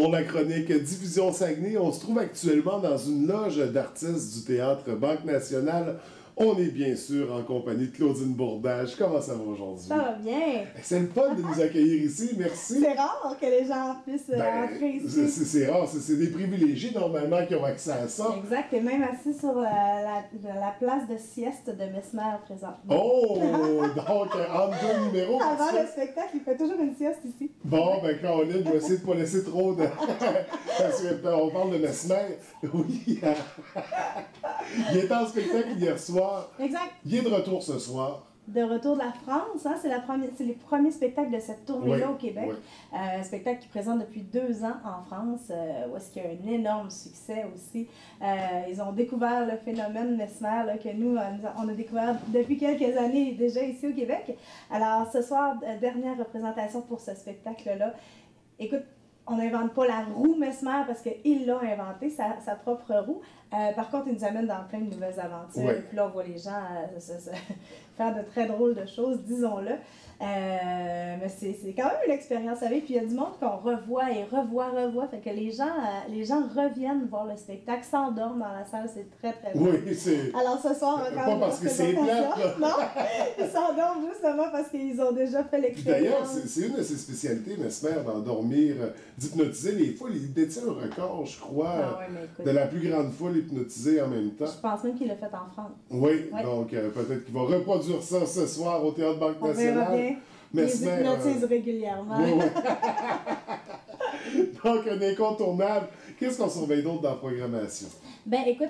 Pour la chronique Diffusion Saguenay, on se trouve actuellement dans une loge d'artistes du Théâtre Banque Nationale. On est bien sûr en compagnie de Claudine Bourdage. Comment ça va aujourd'hui? Ça va bien. C'est le fun de nous accueillir ici, merci. C'est rare que les gens puissent entrer ici. C'est rare, c'est des privilégiés normalement qui ont accès à ça. Exact, et même assis sur la place de sieste de Mesmer présentement. Oh! Donc, entre deux numéros. Avant le spectacle, il fait toujours une sieste ici. Bon, ben Caroline, je vais essayer de ne pas laisser trop de... Parce qu'on parle de Mesmer. Oui. Il est en spectacle hier soir. Exact. Il est de retour ce soir. De retour de la France, hein, c'est les premiers spectacles de cette tournée-là au Québec. Oui. Un spectacle qui présente depuis 2 ans en France, où est-ce qu'il y a un énorme succès aussi. Ils ont découvert le phénomène Mesmer là, que nous, on a découvert depuis quelques années déjà ici au Québec. Alors ce soir, dernière représentation pour ce spectacle-là. Écoute, on n'invente pas la roue Mesmer parce qu'il l'a inventé, sa propre roue. Par contre, il nous amène dans plein de nouvelles aventures. Oui. Et puis là, on voit les gens faire de très drôles de choses, disons-le. Mais c'est quand même une expérience à vivre. Puis il y a du monde qu'on revoit et revoit. Fait que les gens reviennent voir le spectacle, s'endorment dans la salle. C'est très, très bon. Oui, c'est... Alors ce soir, Pas parce que c'est plate, là. Non, ils s'endorment justement parce qu'ils ont déjà fait l'expérience. D'ailleurs, c'est une de ses spécialités, Mesmer, d'endormir, d'hypnotiser les foules. Il détient un record, je crois, de la plus grande foule hypnotisée en même temps. Je pense même qu'il l'a fait en France. Oui, donc peut-être qu'il va reproduire ça ce soir au Théâtre Banque Nationale. On verra bien. Mesmer, ils hypnotisent régulièrement. Oui. Donc, un incontournable. Qu'est-ce qu'on surveille d'autre dans la programmation? Ben écoute,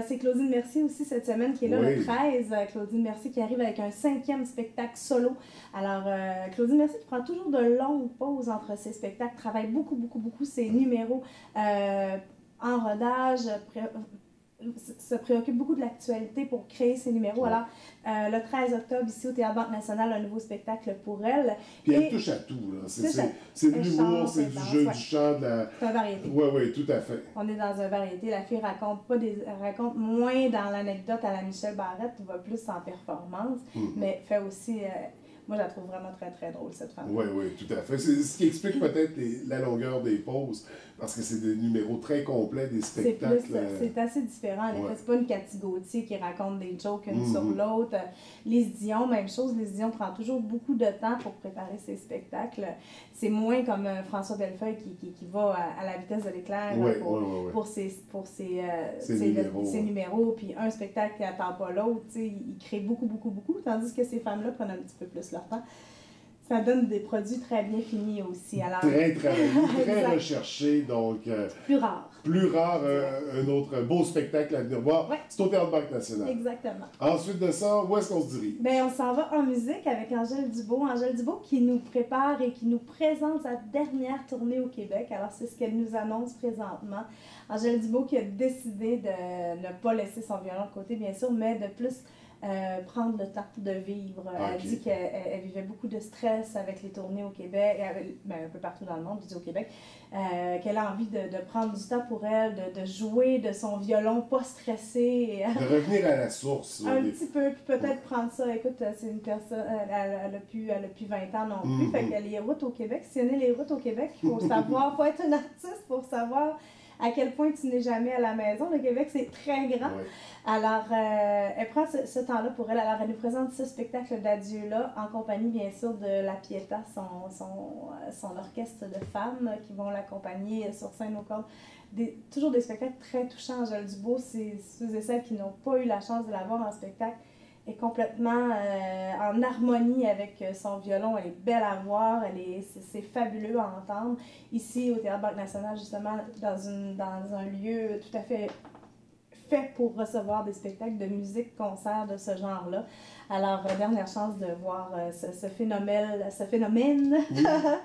c'est Claudine Mercier aussi cette semaine qui est là le 13. Claudine Mercier qui arrive avec un 5e spectacle solo. Alors, Claudine Mercier qui prend toujours de longues pauses entre ses spectacles, travaille beaucoup ses numéros en rodage, se préoccupe beaucoup de l'actualité pour créer ses numéros. Alors, le 13 octobre, ici au Théâtre Banque Nationale, un nouveau spectacle pour elle. Puis elle touche à tout, là. C'est de l'humour, c'est du jeu, du chant, de la... C'est un variété. Oui, tout à fait. On est dans un variété. La fille raconte moins dans l'anecdote à la Michel Barrette, va plus en performance, mais fait aussi... moi, je la trouve vraiment très, très drôle, cette femme. Oui, tout à fait. C'est ce qui explique peut-être la longueur des pauses, parce que c'est des numéros très complets, des spectacles. C'est assez différent. En effet, c'est pas une Cathy Gauthier qui raconte des jokes une sur l'autre. Lise Dion, même chose. Lise Dion prend toujours beaucoup de temps pour préparer ses spectacles. C'est moins comme François Bellefeuille qui va à la vitesse de l'éclair pour ses numéros. Puis un spectacle qui n'attend pas l'autre, il crée beaucoup. Tandis que ces femmes-là prennent un petit peu plus leur temps. Ça donne des produits très bien finis aussi. Alors, très recherché, donc... plus rare. Plus rare, un autre beau spectacle à venir voir. Ouais. C'est au Théâtre Banque Nationale. Exactement. Ensuite de ça, où est-ce qu'on se dirige? Bien, on s'en va en musique avec Angèle Dubois. Angèle Dubois qui nous prépare et qui nous présente sa dernière tournée au Québec. Alors, c'est ce qu'elle nous annonce présentement. Angèle Dubois qui a décidé de ne pas laisser son violon de côté, bien sûr, mais de plus... prendre le temps de vivre. Elle dit qu'elle vivait beaucoup de stress avec les tournées au Québec, un peu partout dans le monde, je dis au Québec, qu'elle a envie de prendre du temps pour elle, de jouer de son violon, pas stressé. De revenir à la source. Un petit peu, puis peut-être prendre ça. Écoute, c'est une personne, elle a plus 20 ans non plus, fait que les routes au Québec, sillonner les routes au Québec, il faut savoir, faut être un artiste pour savoir à quel point tu n'es jamais à la maison. Le Québec, c'est très grand. Oui. Alors, elle prend ce temps-là pour elle. Alors, elle nous présente ce spectacle d'adieu-là, en compagnie, bien sûr, de La Pietà, son orchestre de femmes qui vont l'accompagner sur scène aux cordes. Toujours des spectacles très touchants. Angèle Dubois, c'est ceux et celles qui n'ont pas eu la chance de la voir en spectacle, est complètement en harmonie avec son violon. Elle est belle à voir, c'est fabuleux à entendre. Ici, au Théâtre Banque Nationale, justement, dans un lieu tout à fait fait pour recevoir des spectacles de musique, concerts de ce genre-là. Alors, dernière chance de voir ce phénomène,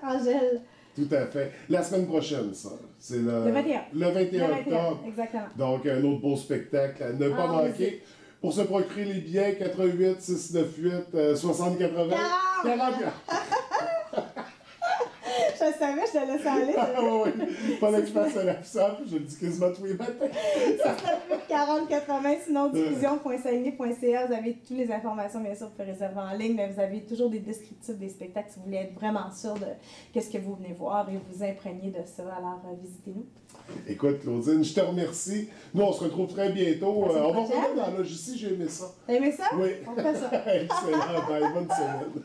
Angèle. Tout à fait. La semaine prochaine, ça. C'est le 21. Le 21 octobre. Exactement. Donc, un autre beau spectacle à ne pas manquer. Pour se procurer les billets, 88 698 60 80. 40. Je le savais, je te laissais aller. Ah oui, pendant que je fasse un laptop, je le dis quasiment tous les matins. Ça serait plus de 40-80, sinon diffusion.saguenay.ca. Vous avez toutes les informations, bien sûr, vous pouvez réserver en ligne, mais vous avez toujours des descriptifs des spectacles si vous voulez être vraiment sûr de qu'est-ce que vous venez voir et vous imprégner de ça. Alors, visitez-nous. Écoute, Claudine, je te remercie. Nous, on se retrouve très bientôt. On va revenir dans la logistique, j'ai aimé ça. T'as aimé ça? Oui. On fait ça. Excellent. Bye. Bonne semaine.